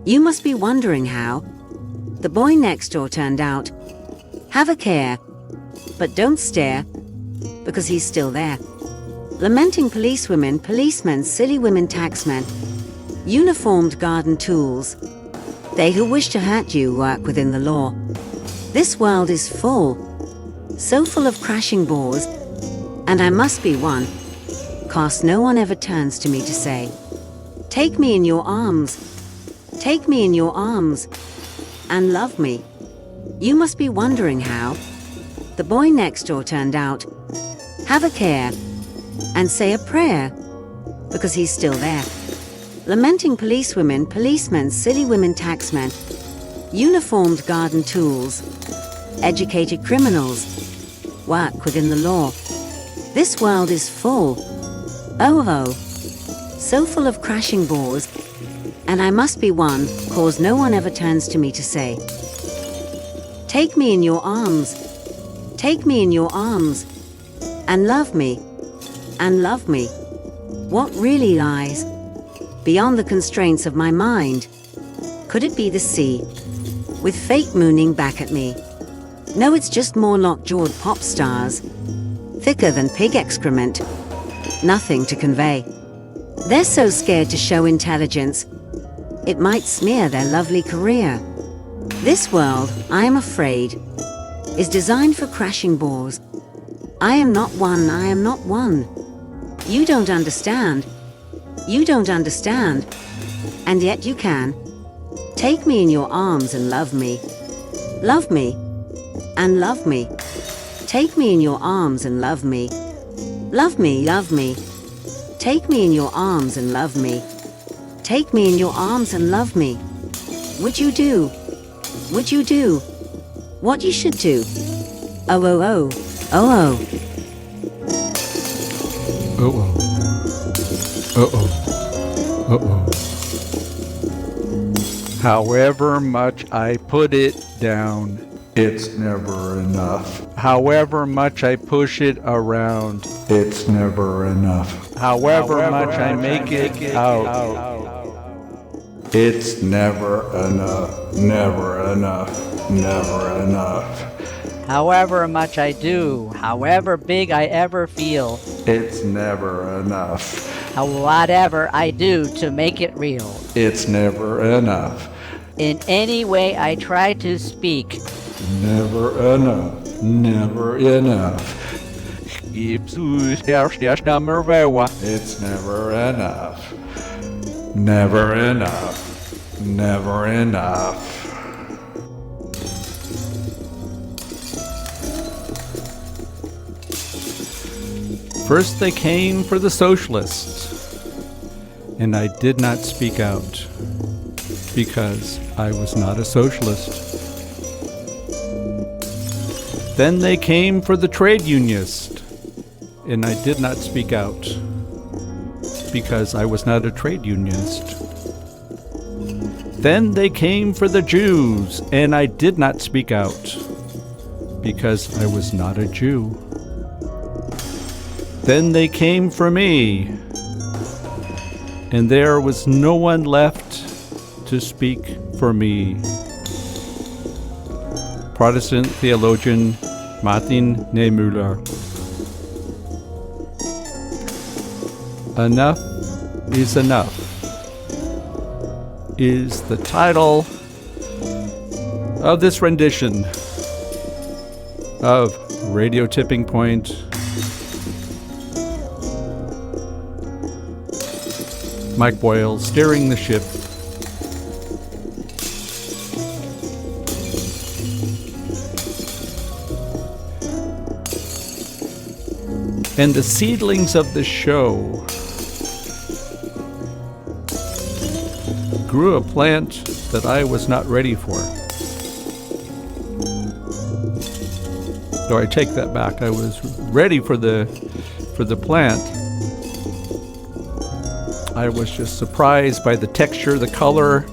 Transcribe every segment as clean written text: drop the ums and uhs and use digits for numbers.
You must be wondering how the boy next door turned out. Have a care, but don't stare, because he's still there. Lamenting policewomen, policemen, silly women, taxmen, uniformed garden tools. They who wish to hurt you work within the law. This world is full, so full of crashing bores, and I must be one, 'cause no one ever turns to me to say, take me in your arms, take me in your arms, and love me. You must be wondering how the boy next door turned out. Have a care, and say a prayer, because he's still there. Lamenting policewomen, policemen, silly women, taxmen, uniformed garden tools, educated criminals, work within the law. This world is full, oh, so full of crashing bores, and I must be one, 'cause no one ever turns to me to say, take me in your arms, take me in your arms, and love me, and love me. What really lies beyond the constraints of my mind? Could it be the sea, with fate mooning back at me? No, it's just more lockjawed pop stars, thicker than pig excrement, nothing to convey. They're so scared to show intelligence, it might smear their lovely career. This world, I am afraid, is designed for crashing bores. I am not one, I am not one. You don't understand. You don't understand. And yet you can. Take me in your arms and love me. Love me. And love me. Take me in your arms and love me. Love me, love me. Take me in your arms and love me. Take me in your arms and love me. Would you do? Would you do what you should do? Oh, oh, oh, oh, oh. Uh-oh. Uh-oh. Uh-oh. However much I put it down, it's never enough. however much I push it around, It's never enough. however much I make it out, It's never enough. Never enough. Never enough. However much I do, however big I ever feel, It's never enough. whatever I do to make it real. It's never enough. In any way I try to speak, Never enough. Never enough. It's never enough. Never enough. Never enough. First they came for the socialists, and I did not speak out, because I was not a socialist. Then they came for the trade unionist, and I did not speak out, because I was not a trade unionist. Then they came for the Jews, and I did not speak out, because I was not a Jew. Then they came for me, and there was no one left to speak for me. Protestant theologian Martin Niemöller. Enough is enough is the title of this rendition of Radio Tipping Point. Mike Boyle steering the ship. And the seedlings of the show grew a plant that I was not ready for. So I take that back. I was ready for the plant. I was just surprised by the texture, the color,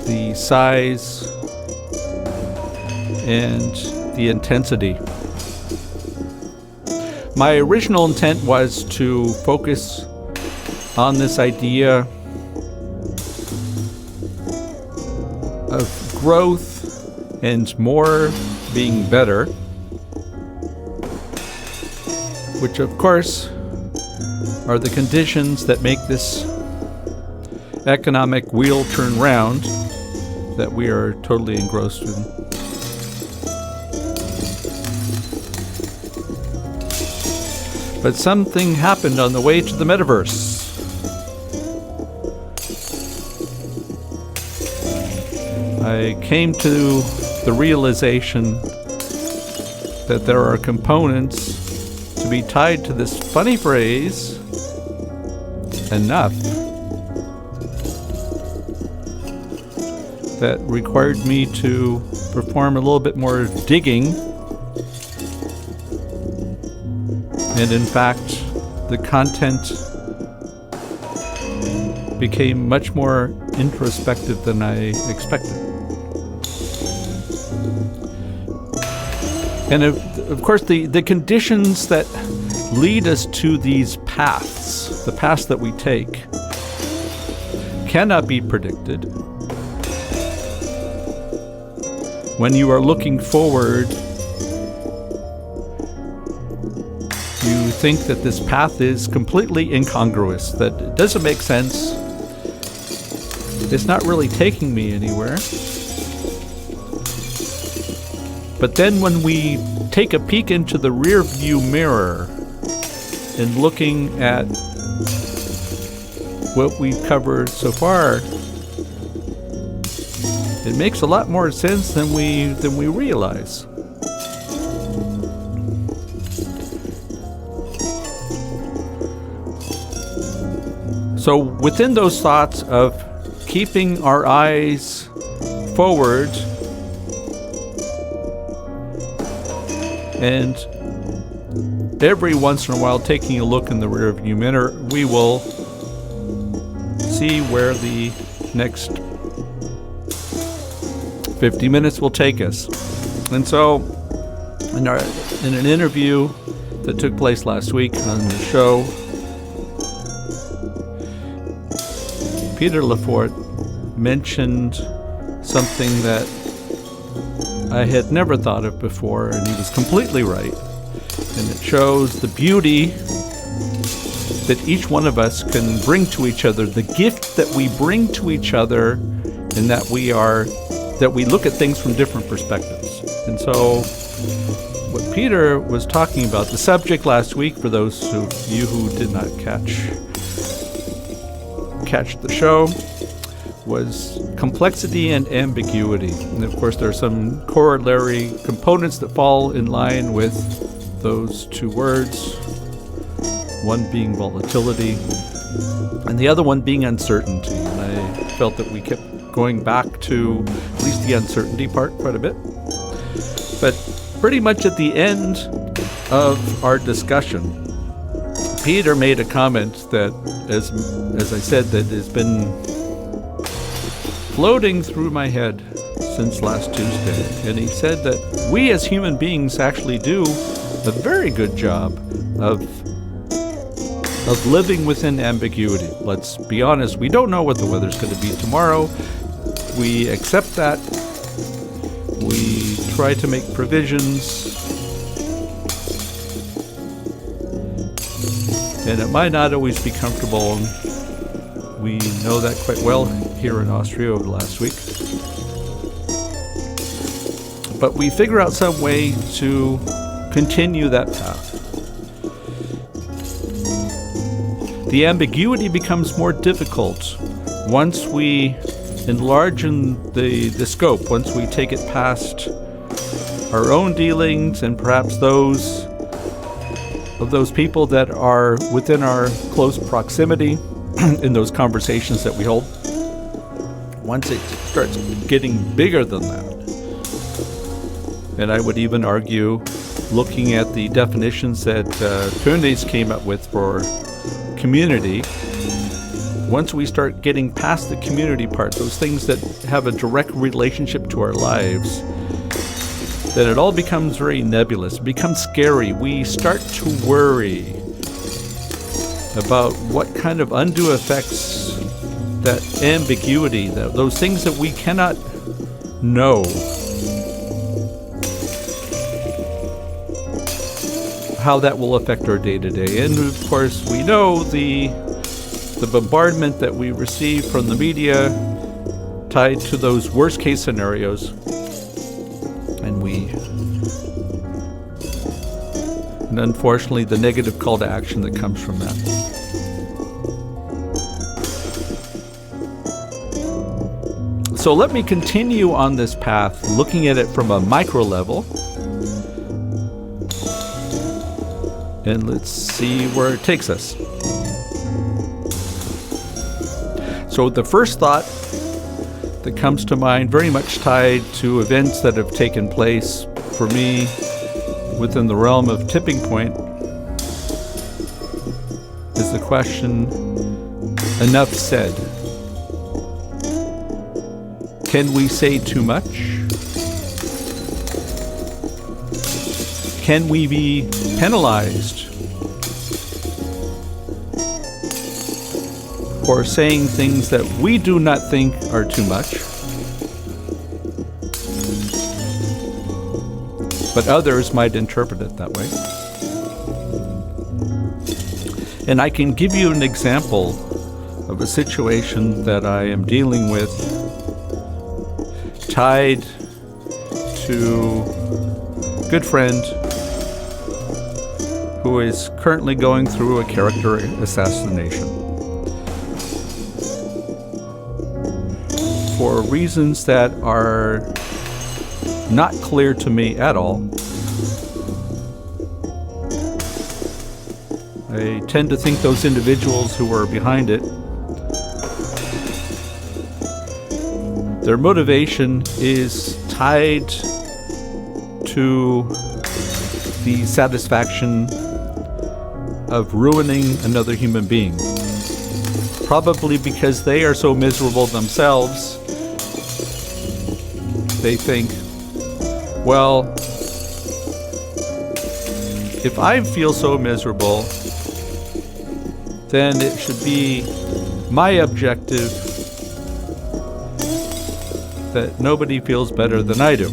the size, and the intensity. My original intent was to focus on this idea of growth and more being better, which of course are the conditions that make this economic wheel turn round that we are totally engrossed in. But something happened on the way to the metaverse. I came to the realization that there are components to be tied to this funny phrase, enough, that required me to perform a little bit more digging. And in fact, the content became much more introspective than I expected. And of course, the conditions that lead us to these paths, the paths that we take, cannot be predicted. When you are looking forward, you think that this path is completely incongruous, that it doesn't make sense. It's not really taking me anywhere. But then when we take a peek into the rear view mirror and looking at what we've covered so far, it makes a lot more sense than we realize. So within those thoughts of keeping our eyes forward and every once in a while taking a look in the rearview mirror, we will see where the next 50 minutes will take us. And so in an interview that took place last week on the show, Peter Lafort mentioned something that I had never thought of before, and he was completely right. And it shows the beauty that each one of us can bring to each other, the gift that we bring to each other, and that we look at things from different perspectives. And so what Peter was talking about, the subject last week, for those of you who did not catch the show, was complexity and ambiguity. And of course there are some corollary components that fall in line with those two words, one being volatility and the other one being uncertainty. And I felt that we kept going back to at least the uncertainty part quite a bit. But pretty much at the end of our discussion, Peter made a comment that, as I said, that has been floating through my head since last Tuesday. And he said that we as human beings actually do a very good job of living within ambiguity. Let's be honest, we don't know what the weather's going to be tomorrow. We accept that. We try to make provisions. And it might not always be comfortable. We know that quite well here in Austria over the last week. But we figure out some way to continue that path. The ambiguity becomes more difficult once we enlarge in the scope, once we take it past our own dealings and perhaps those of those people that are within our close proximity in those conversations that we hold. Once it starts getting bigger than that, and I would even argue, looking at the definitions that Tönnies came up with for community, once we start getting past the community part, those things that have a direct relationship to our lives, then it all becomes very nebulous. It becomes scary. We start to worry about what kind of undue effects that ambiguity, those things that we cannot know how that will affect our day-to-day. And of course, we know the bombardment that we receive from the media tied to those worst-case scenarios, and unfortunately the negative call to action that comes from that. So let me continue on this path, looking at it from a micro level, and let's see where it takes us. So the first thought that comes to mind, very much tied to events that have taken place for me within the realm of tipping point, is the question, enough said. Can we say too much? Can we be penalized for saying things that we do not think are too much, but others might interpret it that way? And I can give you an example of a situation that I am dealing with, tied to a good friend who is currently going through a character assassination. For reasons that are not clear to me at all, I tend to think those individuals who are behind it, their motivation is tied to the satisfaction of ruining another human being. Probably because they are so miserable themselves, they think, well, if I feel so miserable, then it should be my objective that nobody feels better than I do.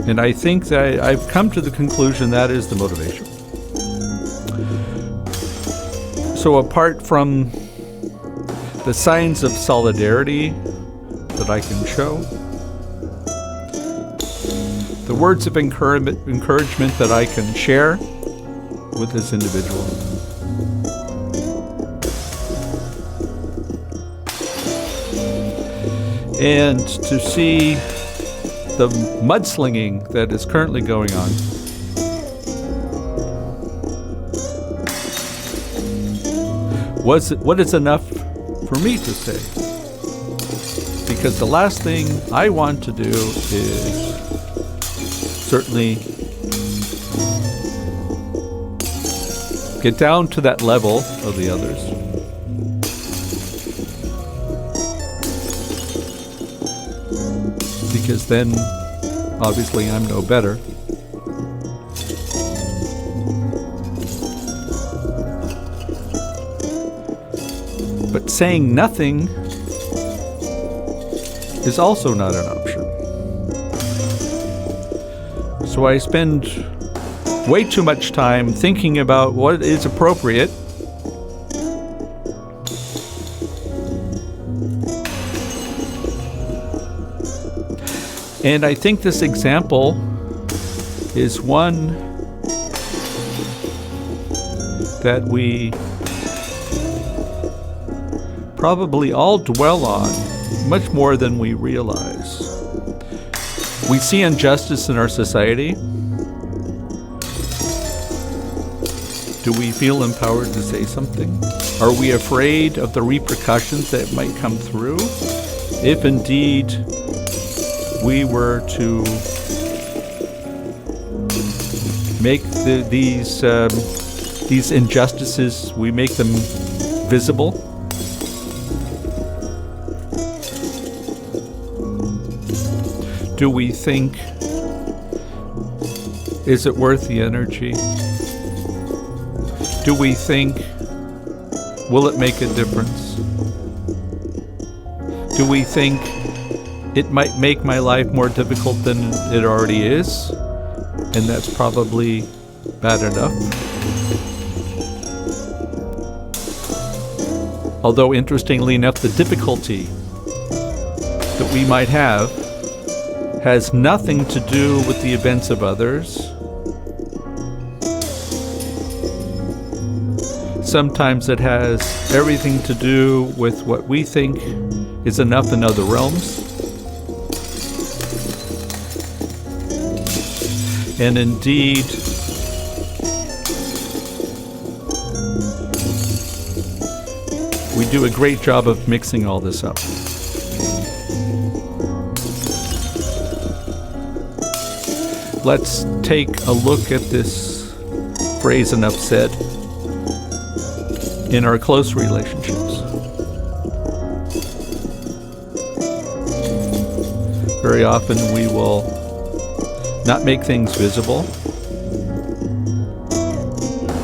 And I think that I've come to the conclusion that is the motivation. So apart from the signs of solidarity that I can show, the words of encouragement that I can share with this individual, and to see the mudslinging that is currently going on, what is enough for me to say? Because the last thing I want to do is certainly get down to that level of the others. Because then, obviously, I'm no better. But saying nothing is also not an option. So I spend way too much time thinking about what is appropriate, and I think this example is one that we probably all dwell on much more than we realize. We see injustice in our society. Do we feel empowered to say something? Are we afraid of the repercussions that might come through if indeed we were to make these injustices, we make them visible? Do we think, is it worth the energy? Do we think Will it make a difference? Do we think it might make my life more difficult than it already is? And that's probably bad enough. Although, interestingly enough, the difficulty that we might have has nothing to do with the events of others. Sometimes it has everything to do with what we think is enough in other realms. And indeed, we do a great job of mixing all this up. Let's take a look at this phrase, enough said, in our close relationships. Very often we will not make things visible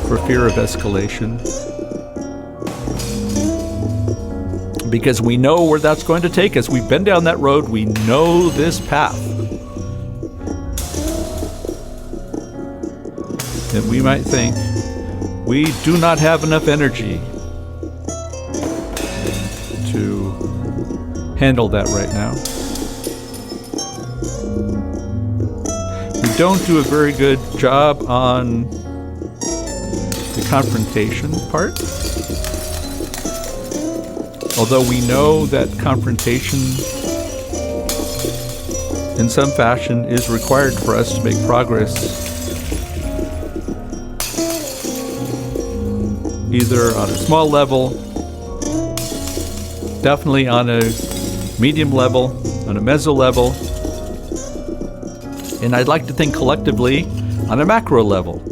for fear of escalation, because we know where that's going to take us. We've been down that road. We know this path. And we might think we do not have enough energy to handle that right now. We don't do a very good job on the confrontation part. Although we know that confrontation in some fashion is required for us to make progress, either on a small level, definitely on a medium level, on a meso level, and I'd like to think collectively on a macro level.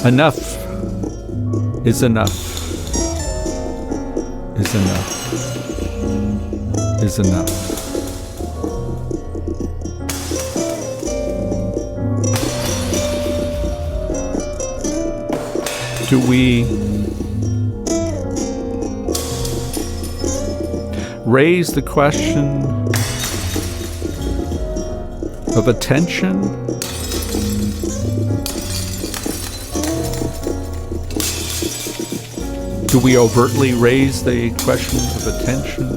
Enough is enough. Is enough. Is enough. Do we raise the question of attention? Do we overtly raise the question of attention?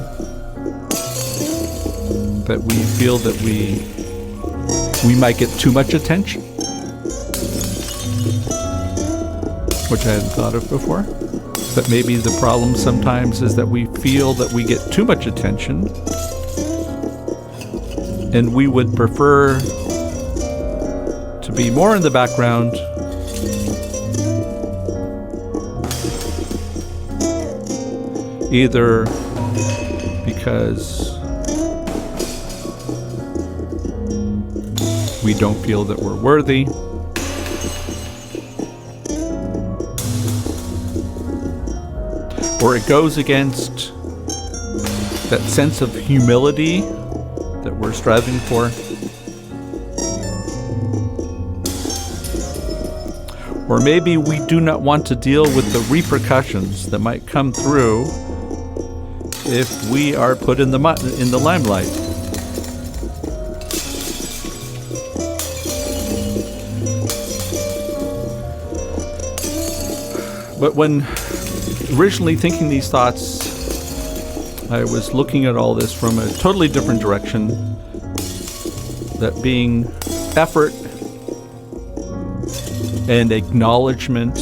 That we feel that we might get too much attention? Which I hadn't thought of before. But maybe the problem sometimes is that we feel that we get too much attention, and we would prefer to be more in the background, either because we don't feel that we're worthy, or it goes against that sense of humility that we're striving for, or maybe we do not want to deal with the repercussions that might come through if we are put in the limelight. But when originally thinking these thoughts, I was looking at all this from a totally different direction, that being effort and acknowledgement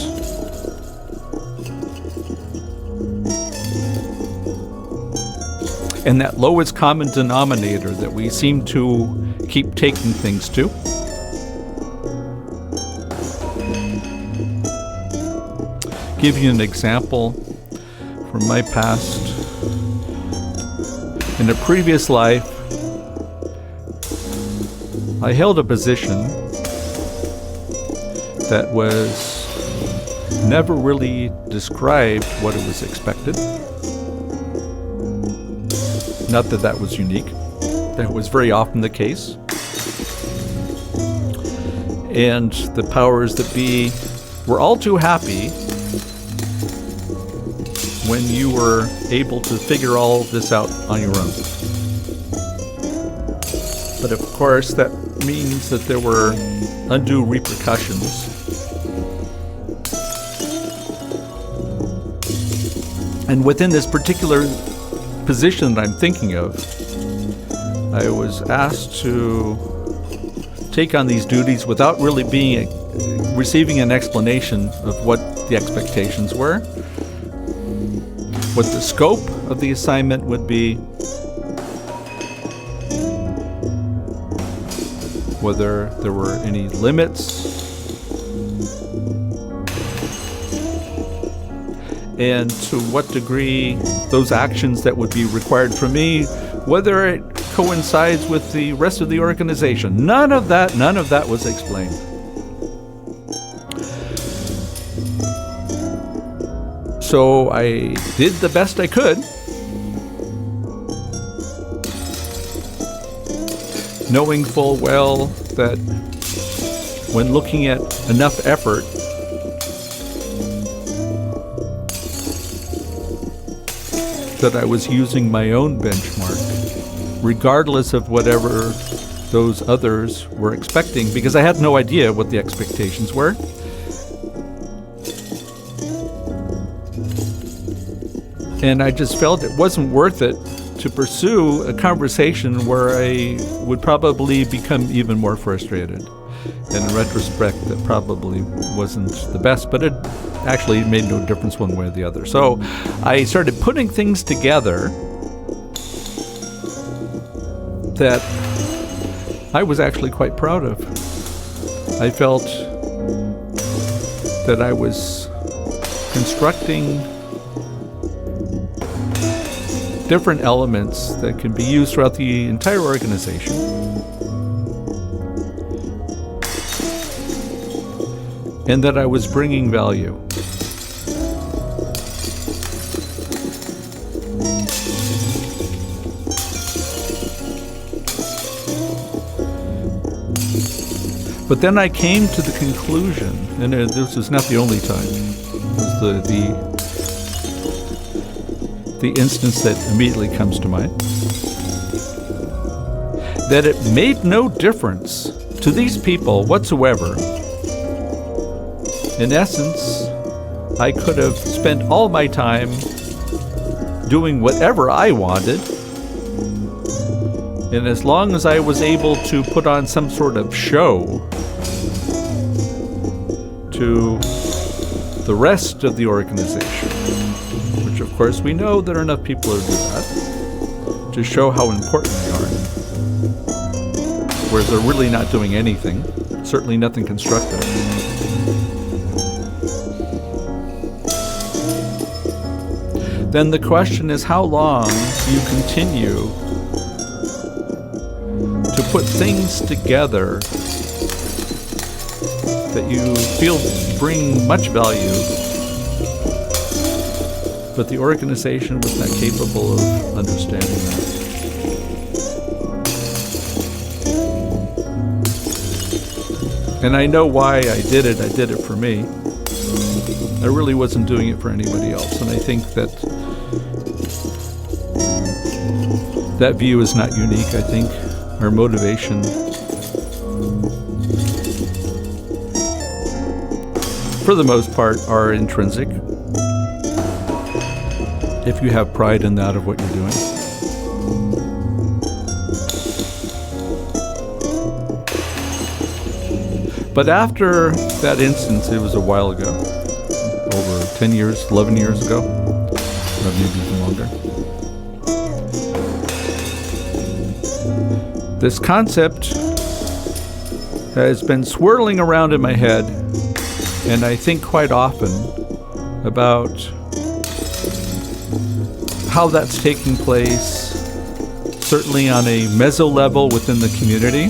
and that lowest common denominator that we seem to keep taking things to. Give you an example from my past. In a previous life, I held a position that was never really described what it was expected. Not that that was unique. That was very often the case. And the powers that be were all too happy when you were able to figure all this out on your own. But of course, that means that there were undue repercussions. And within this particular position that I'm thinking of, I was asked to take on these duties without really receiving an explanation of what the expectations were, what the scope of the assignment would be, whether there were any limits, and to what degree those actions that would be required from me, whether it coincides with the rest of the organization. None of that was explained. So I did the best I could, knowing full well that when looking at enough effort, that I was using my own benchmark, regardless of whatever those others were expecting, because I had no idea what the expectations were. And I just felt it wasn't worth it to pursue a conversation where I would probably become even more frustrated. And in retrospect, that probably wasn't the best, but it actually made no difference one way or the other. So I started putting things together that I was actually quite proud of. I felt that I was constructing different elements that can be used throughout the entire organization. And that I was bringing value. But then I came to the conclusion, and this was not the only time, it was the instance that immediately comes to mind, that it made no difference to these people whatsoever. In essence, I could have spent all my time doing whatever I wanted, and as long as I was able to put on some sort of show to the rest of the organization, which of course we know there are enough people who do that, to show how important they are, whereas they're really not doing anything, certainly nothing constructive. Then the question is, how long do you continue to put things together that you feel bring much value, but the organization was not capable of understanding that. And I know why I did it. I did it for me. I really wasn't doing it for anybody else. And I think that that view is not unique. I think our motivation for the most part are intrinsic, if you have pride in that of what you're doing. But after that instance, it was a while ago, over 10 years, 11 years ago, or maybe even longer. This concept has been swirling around in my head, and I think quite often about how that's taking place, certainly on a meso level within the community,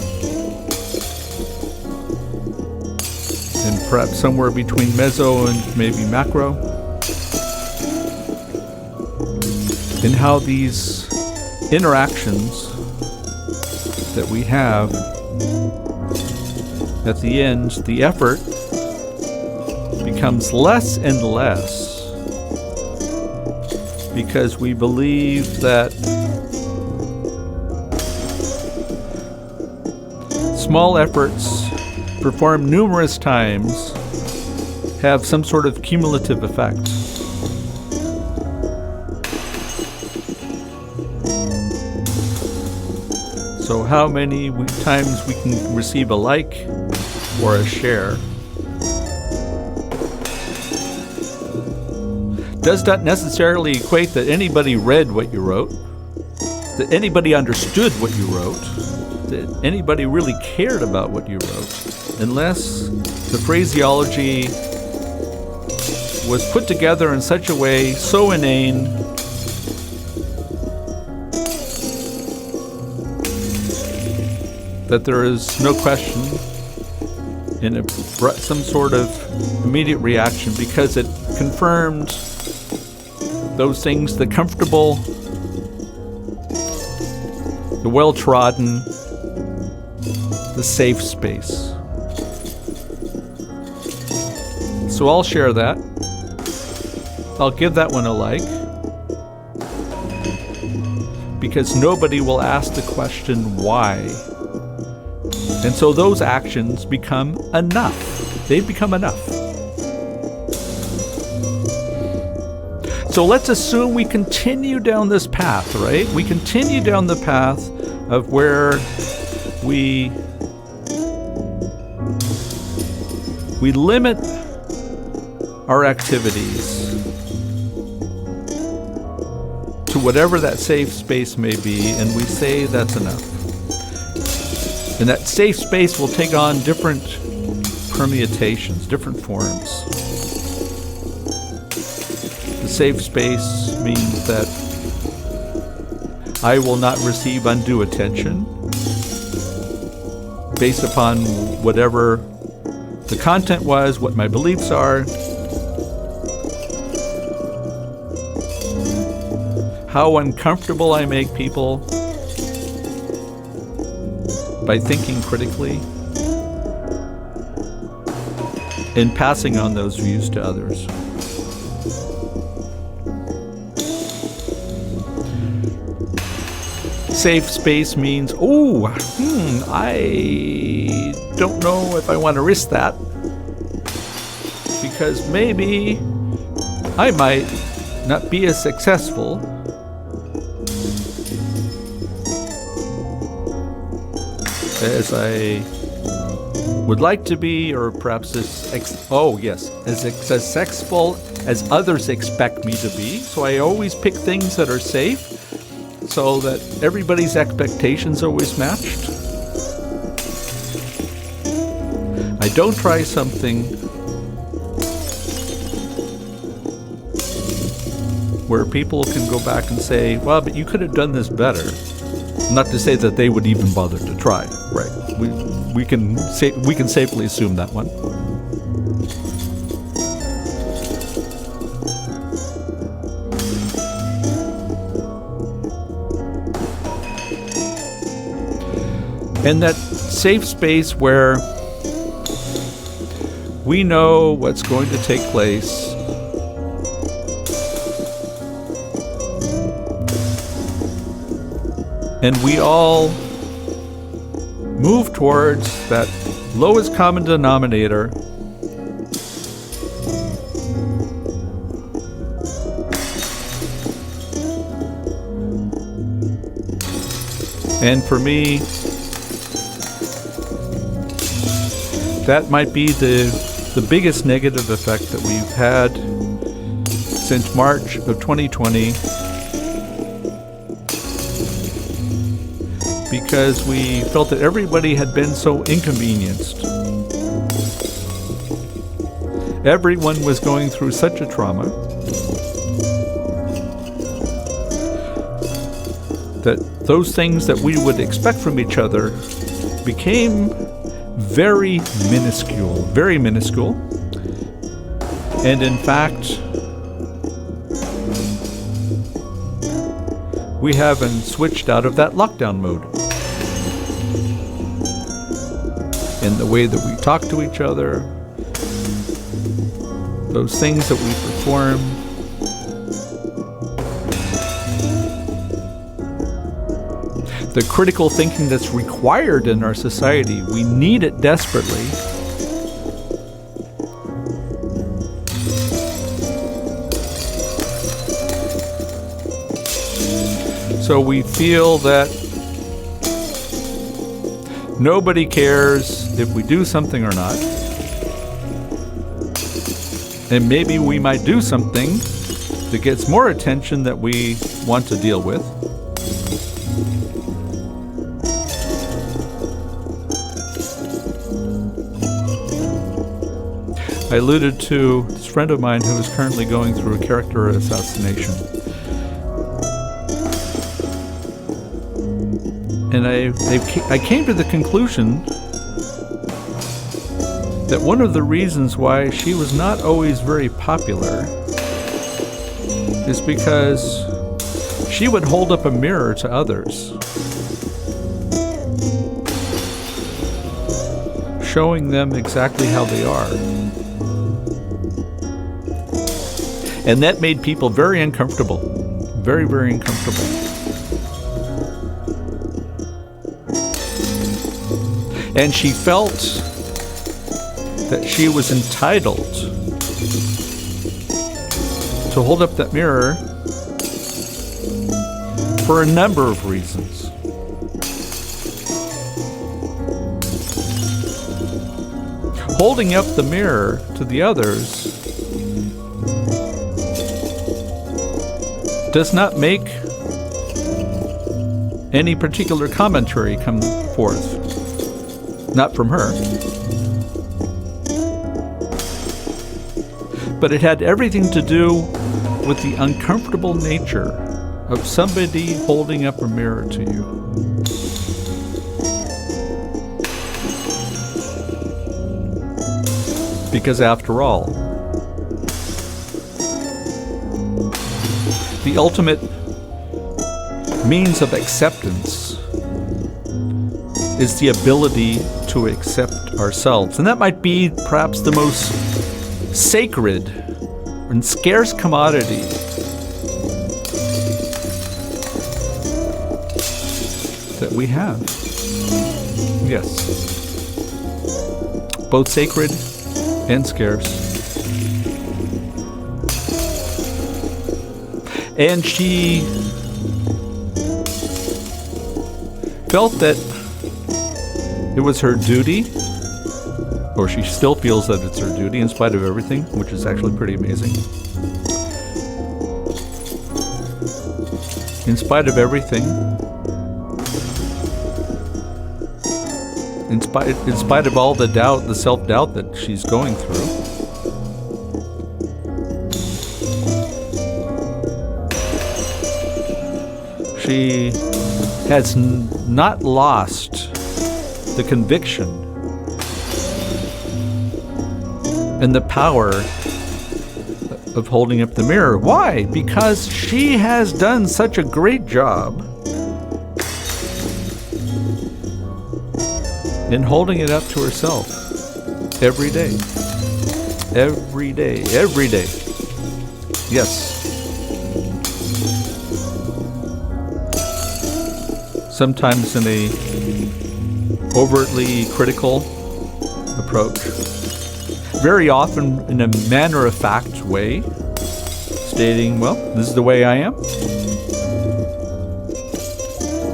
and perhaps somewhere between meso and maybe macro, and how these interactions that we have, at the end, the effort becomes less and less because we believe that small efforts performed numerous times have some sort of cumulative effect. So how many times we can receive a like or a share does not necessarily equate that anybody read what you wrote, that anybody understood what you wrote, that anybody really cared about what you wrote, unless the phraseology was put together in such a way so inane that there is no question and it brought some sort of immediate reaction because it confirmed those things, the comfortable, the well-trodden, the safe space. So I'll share that. I'll give that one a like, because nobody will ask the question why. And so those actions become enough. They become enough. So let's assume we continue down this path, right? We continue down the path of where we limit our activities to whatever that safe space may be, and we say that's enough. And that safe space will take on different permutations, different forms. The safe space means that I will not receive undue attention based upon whatever the content was, what my beliefs are, how uncomfortable I make people by thinking critically and passing on those views to others. Safe space means, I don't know if I want to risk that, because maybe I might not be as successful as I would like to be, or perhaps as successful as others expect me to be. So I always pick things that are safe so that everybody's expectations are always matched. I don't try something where people can go back and say, well, but you could have done this better. Not to say that they would even bother to try, right? We can safely assume that one. And that safe space where we know what's going to take place, and we all move towards that lowest common denominator and for me, that might be the biggest negative effect that we've had since March of 2020, because we felt that everybody had been so inconvenienced. Everyone was going through such a trauma that those things that we would expect from each other became very minuscule. And in fact, we haven't switched out of that lockdown mode. In the way that we talk to each other, those things that we perform, the critical thinking that's required in our society, we need it desperately. So we feel that nobody cares if we do something or not. And maybe we might do something that gets more attention that we want to deal with. I alluded to this friend of mine who is currently going through a character assassination. And I came to the conclusion that one of the reasons why she was not always very popular is because she would hold up a mirror to others, showing them exactly how they are. And that made people very uncomfortable. Very, very uncomfortable. And she felt that she was entitled to hold up that mirror for a number of reasons. Holding up the mirror to the others does not make any particular commentary come forth. Not from her. But it had everything to do with the uncomfortable nature of somebody holding up a mirror to you. Because after all, the ultimate means of acceptance is the ability to accept ourselves. And that might be perhaps the most sacred and scarce commodity that we have. Yes. Both sacred and scarce. And she felt that it was her duty, or she still feels that it's her duty in spite of everything, which is actually pretty amazing. In spite of everything, in spite of all the doubt, the self-doubt that she's going through, she has not lost the conviction and the power of holding up the mirror. Why? Because she has done such a great job in holding it up to herself every day. Every day. Every day. Yes. Sometimes in a overtly critical approach. Very often in a matter-of-fact way, stating, well, this is the way I am.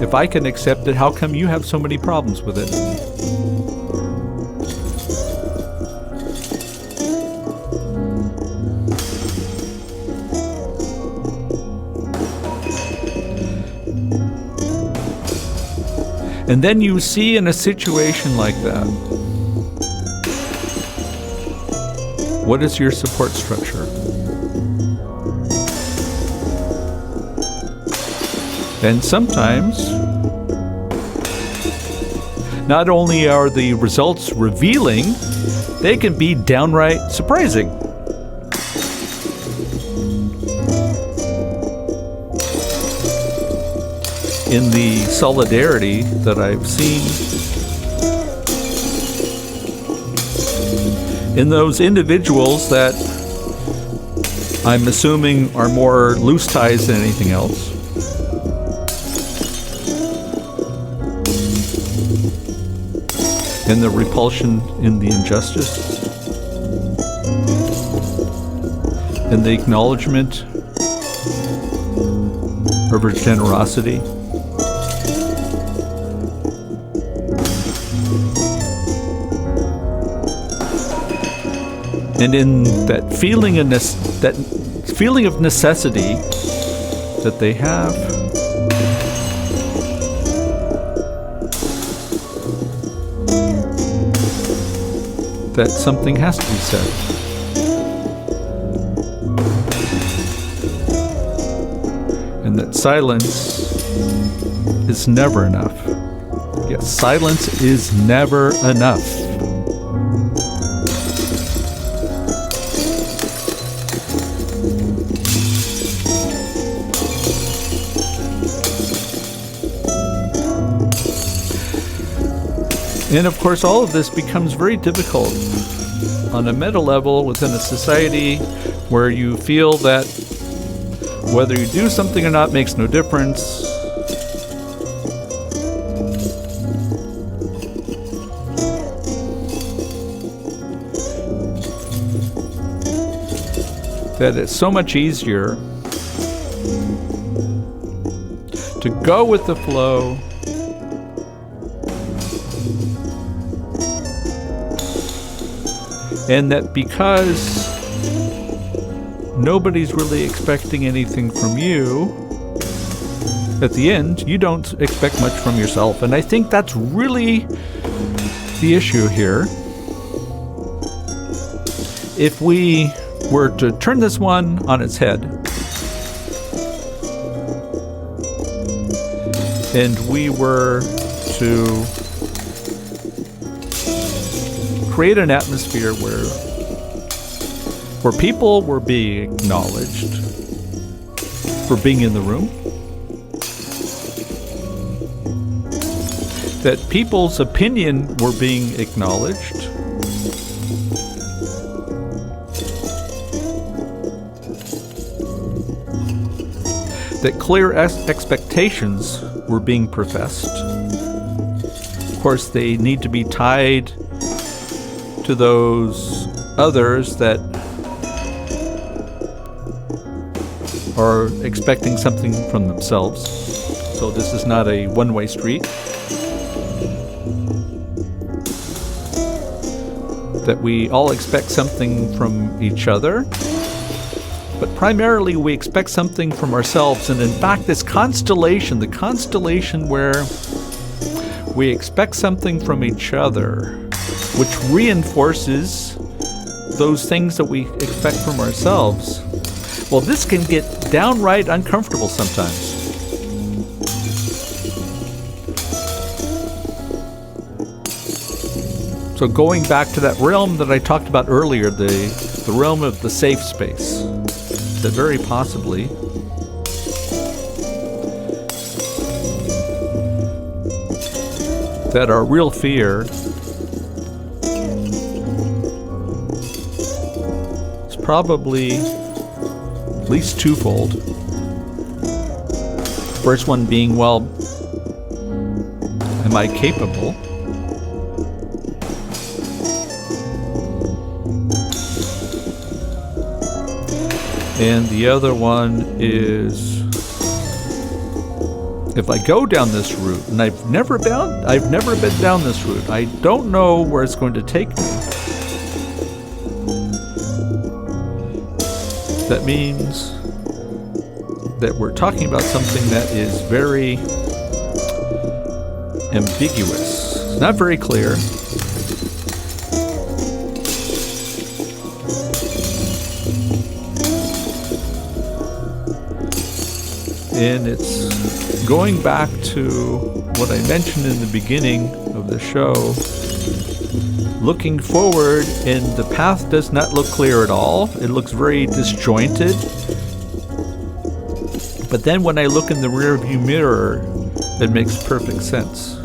If I can accept it, how come you have so many problems with it? And then you see in a situation like that, what is your support structure? And sometimes, not only are the results revealing, they can be downright surprising. in the solidarity that I've seen in those individuals that I'm assuming are more loose ties than anything else. And the repulsion in the injustice. And the acknowledgement of her generosity. And in that feeling of necessity that they have, that something has to be said. And that silence is never enough. Yes, silence is never enough. And of course, all of this becomes very difficult on a meta level within a society where you feel that whether you do something or not makes no difference. That it's so much easier to go with the flow, and that because nobody's really expecting anything from you, at the end, you don't expect much from yourself. And I think that's really the issue here. If we were to turn this one on its head, and we were to create an atmosphere where people were being acknowledged for being in the room, that people's opinion were being acknowledged, that clear expectations were being professed. Of course, they need to be tied to those others that are expecting something from themselves. So this is not a one-way street. That we all expect something from each other, but primarily we expect something from ourselves. And in fact, this constellation, the constellation where we expect something from each other, which reinforces those things that we expect from ourselves, well, this can get downright uncomfortable sometimes. So going back to that realm that I talked about earlier, the realm of the safe space, that very possibly that our real fear is probably at least twofold. First one being, well, am I capable? And the other one is, if I go down this route, and I've never been down this route, I don't know where it's going to take me. That means that we're talking about something that is very ambiguous. It's not very clear. And it's going back to what I mentioned in the beginning of the show. Looking forward, and the path does not look clear at all. It looks very disjointed. But then when I look in the rearview mirror, It makes perfect sense.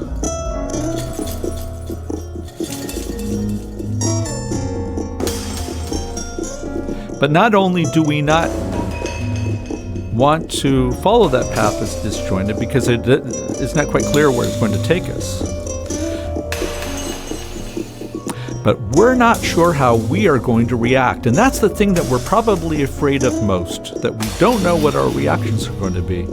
But not only do we not want to follow that path that's disjointed because it's not quite clear where it's going to take us, but we're not sure how we are going to react. And that's the thing that we're probably afraid of most, that we don't know what our reactions are going to be.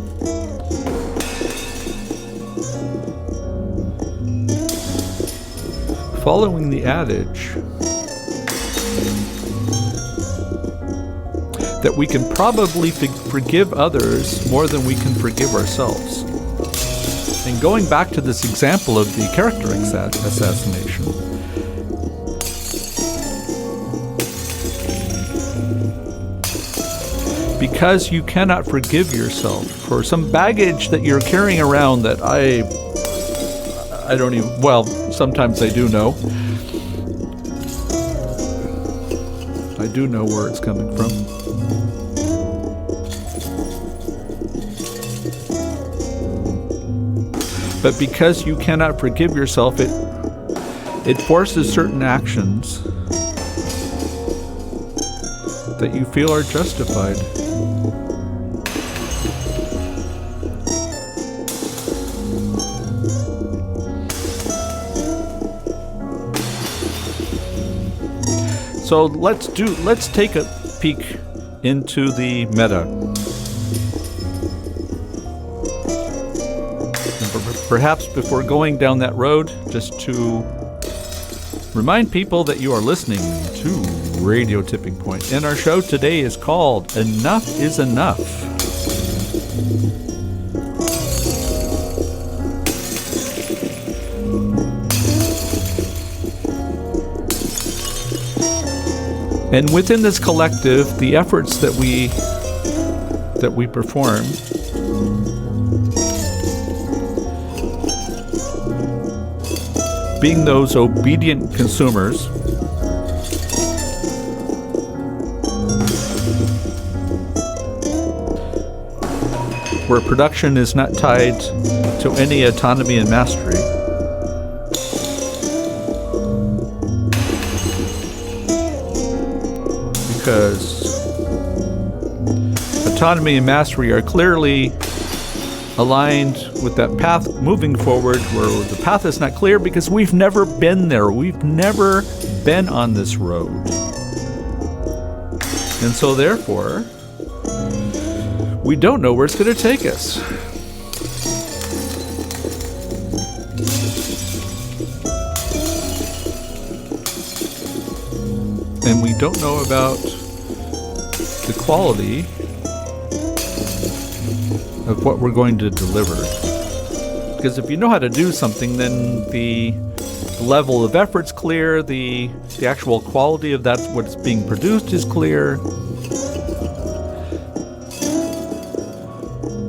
Following the adage that we can probably forgive others more than we can forgive ourselves. And going back to this example of the character assassination, because you cannot forgive yourself for some baggage that you're carrying around that I don't even, well, sometimes I do know. I do know where it's coming from. But because you cannot forgive yourself, it forces certain actions that you feel are justified. So let's take a peek into the meta. Perhaps before going down that road, just to remind people that you are listening to Radio Tipping Point. And our show today is called Enough is Enough. And within this collective, the efforts that we perform being those obedient consumers where production is not tied to any autonomy and mastery. Because autonomy and mastery are clearly aligned with that path moving forward, where the path is not clear because we've never been there. We've never been on this road. And so therefore, we don't know where it's going to take us. And we don't know about the quality of what we're going to deliver. Because if you know how to do something, then the level of effort's clear, the actual quality of that, what's being produced, is clear.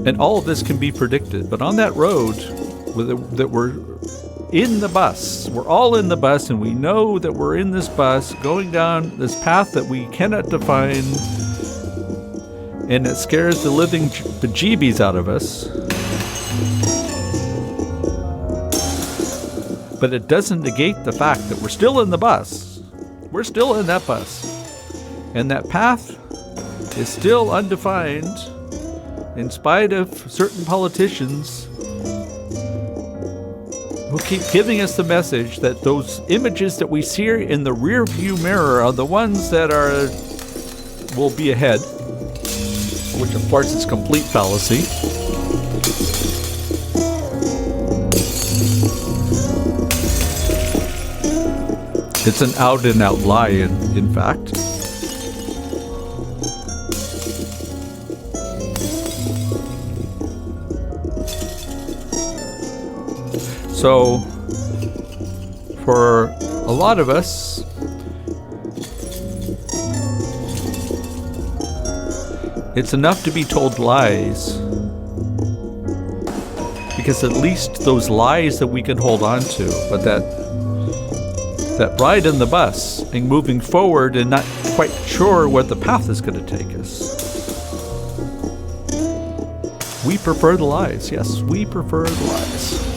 And all of this can be predicted. But on that road that we're in the bus, we're all in the bus, and we know that we're in this bus going down this path that we cannot define, and it scares the living bejeebies out of us. But it doesn't negate the fact that we're still in the bus. We're still in that bus. And that path is still undefined, in spite of certain politicians who keep giving us the message that those images that we see in the rear view mirror are the ones that will be ahead. Which of course is complete fallacy. It's an out and out lie, in fact. So, for a lot of us, it's enough to be told lies, because at least those lies that we can hold on to, but that ride in the bus and moving forward and not quite sure what the path is going to take us. We prefer the lies. Yes, we prefer the lies.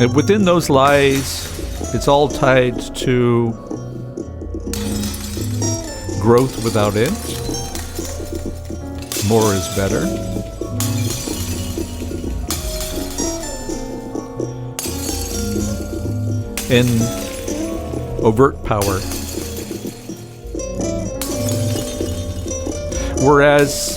And within those lies, it's all tied to growth without end. More is better. And overt power. Whereas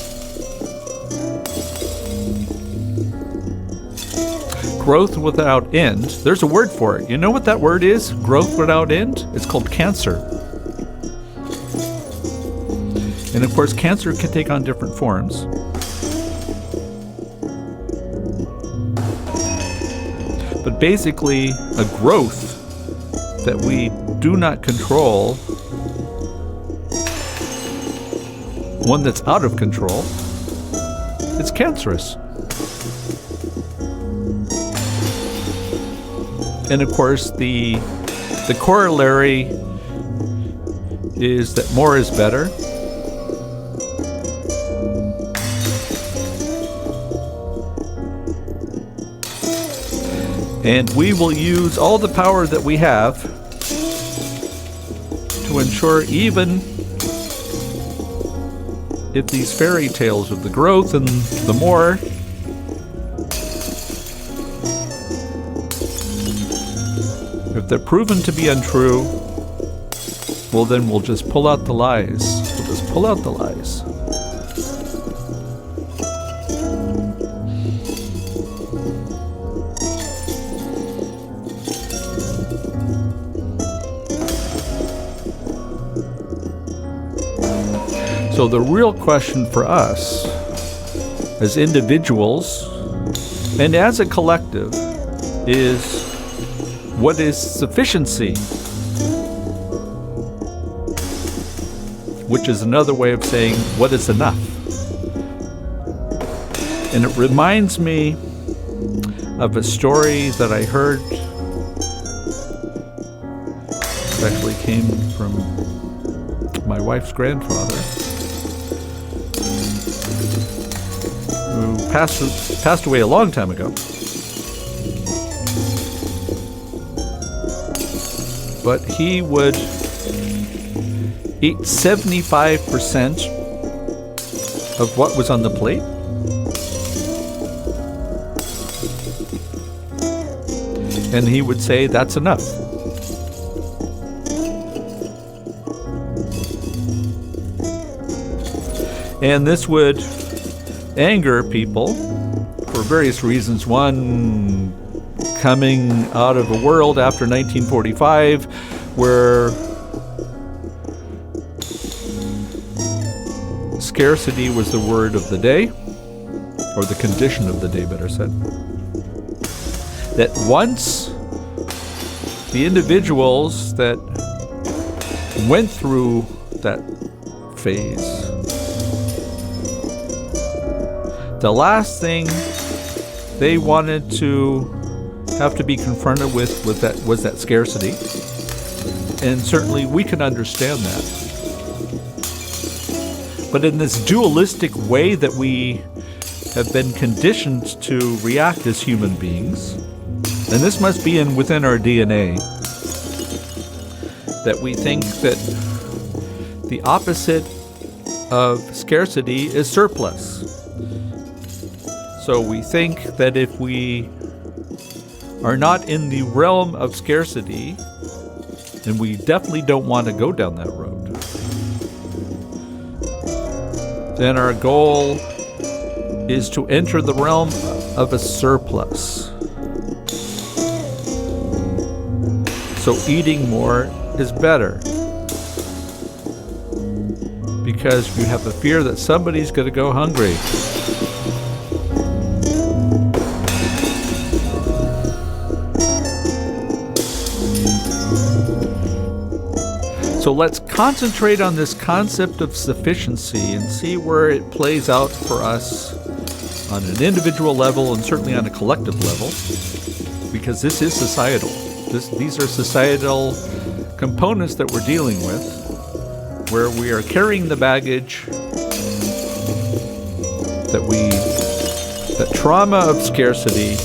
growth without end, there's a word for it. You know what that word is? Growth without end? It's called cancer. And of course, cancer can take on different forms. But basically, a growth that we do not control, one that's out of control, it's cancerous. And of course, the corollary is that more is better. And we will use all the power that we have to ensure, even if these fairy tales of the growth and the more if they're proven to be untrue, well, then we'll just pull out the lies. We'll just pull out the lies. So the real question for us as individuals and as a collective is, what is sufficiency? Which is another way of saying, what is enough? And it reminds me of a story that I heard. It actually came from my wife's grandfather, who passed away a long time ago. But he would eat 75% of what was on the plate. And he would say, that's enough. And this would anger people for various reasons. One, coming out of a world after 1945 where scarcity was the word of the day, or the condition of the day, better said. That once the individuals that went through that phase, the last thing they wanted to have to be confronted with was that scarcity. And certainly we can understand that. But in this dualistic way that we have been conditioned to react as human beings, and this must be within our DNA, that we think that the opposite of scarcity is surplus. So we think that if we are not in the realm of scarcity, and we definitely don't want to go down that road, then our goal is to enter the realm of a surplus. So eating more is better, because you have a fear that somebody's going to go hungry. So let's concentrate on this concept of sufficiency and see where it plays out for us on an individual level and certainly on a collective level, because this is societal. These are societal components that we're dealing with, where we are carrying the baggage that trauma of scarcity,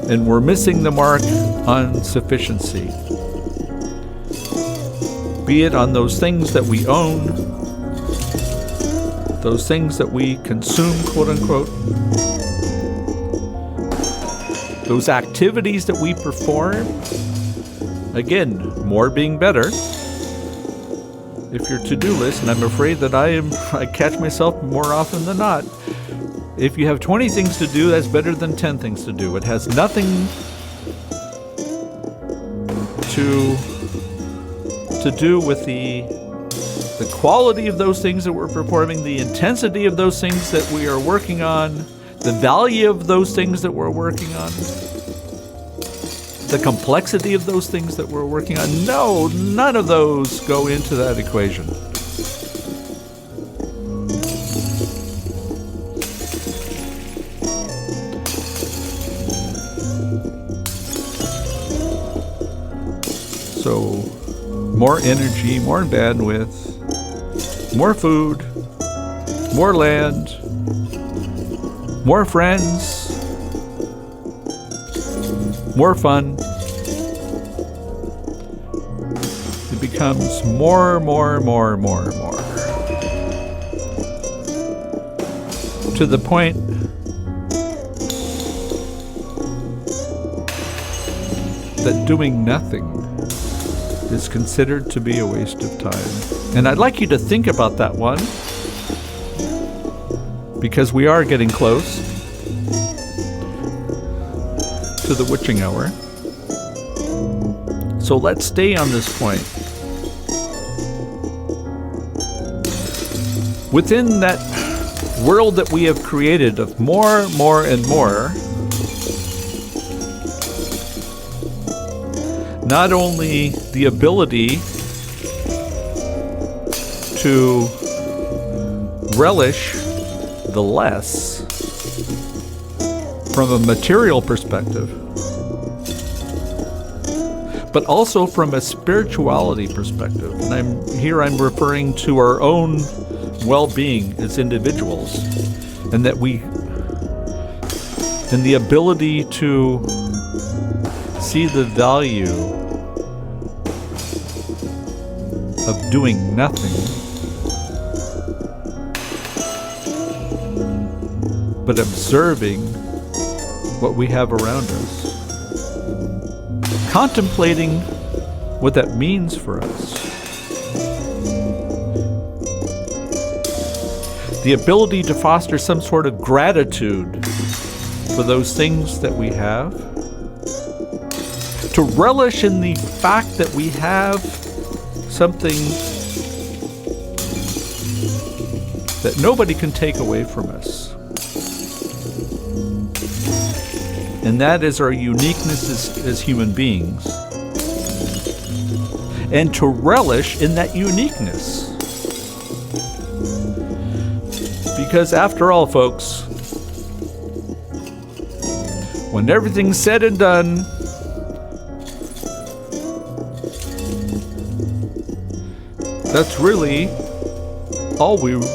and we're missing the mark on sufficiency. Be it on those things that we own, those things that we consume, quote unquote, those activities that we perform. Again, more being better. If your to-do list, and I'm afraid that I catch myself more often than not, if you have 20 things to do, that's better than 10 things to do. It has nothing to do with the quality of those things that we're performing, the intensity of those things that we are working on, the value of those things that we're working on, the complexity of those things that we're working on. No, none of those go into that equation. So, more energy, more bandwidth, more food, more land, more friends, more fun. It becomes more. To the point that doing nothing is considered to be a waste of time. And I'd like you to think about that one, because we are getting close to the witching hour. So let's stay on this point. Within that world that we have created of more, and more, not only the ability to relish the less from a material perspective, but also from a spirituality perspective. And I'm referring to our own well-being as individuals, and that and the ability to see the value of doing nothing, but observing what we have around us, contemplating what that means for us, the ability to foster some sort of gratitude for those things that we have, to relish in the fact that we have something that nobody can take away from us. And that is our uniqueness as human beings. And to relish in that uniqueness. Because after all, folks, when everything's said and done, that's really all we have.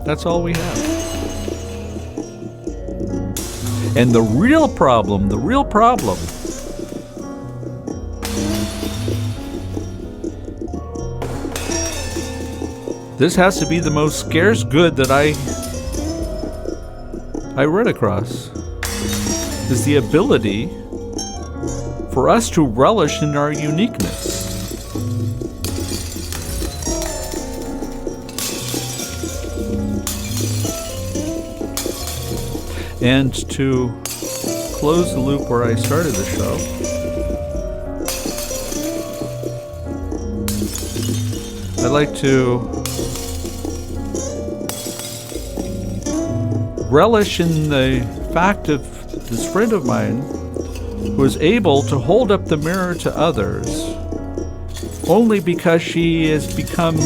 That's all we have. And the real problem, this has to be the most scarce good that I read across, is the ability for us to relish in our uniqueness. And to close the loop where I started the show, I'd like to relish in the fact of this friend of mine who is able to hold up the mirror to others only because she has become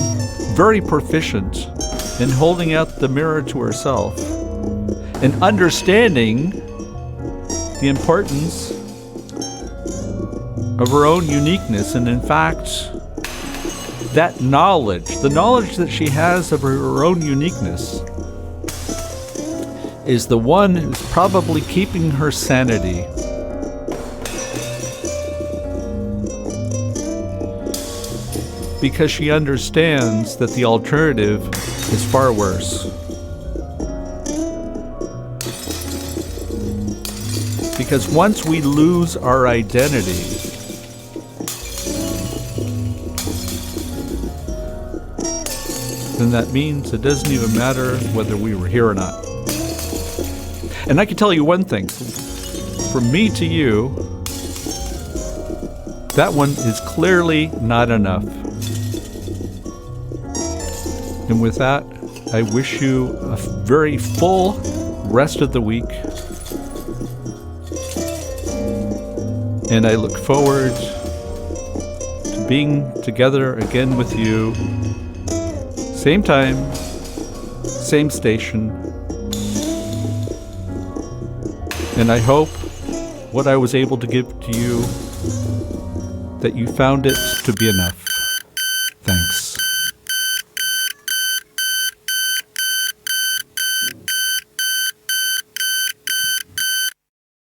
very proficient in holding out the mirror to herself and understanding the importance of her own uniqueness. And in fact, that knowledge, the knowledge that she has of her own uniqueness, is the one who's probably keeping her sanity. Because she understands that the alternative is far worse. Because once we lose our identity, then that means it doesn't even matter whether we were here or not. And I can tell you one thing, from me to you, that one is clearly not enough. And with that, I wish you a very full rest of the week. And I look forward to being together again with you. Same time, same station. And I hope what I was able to give to you, that you found it to be enough. Thanks.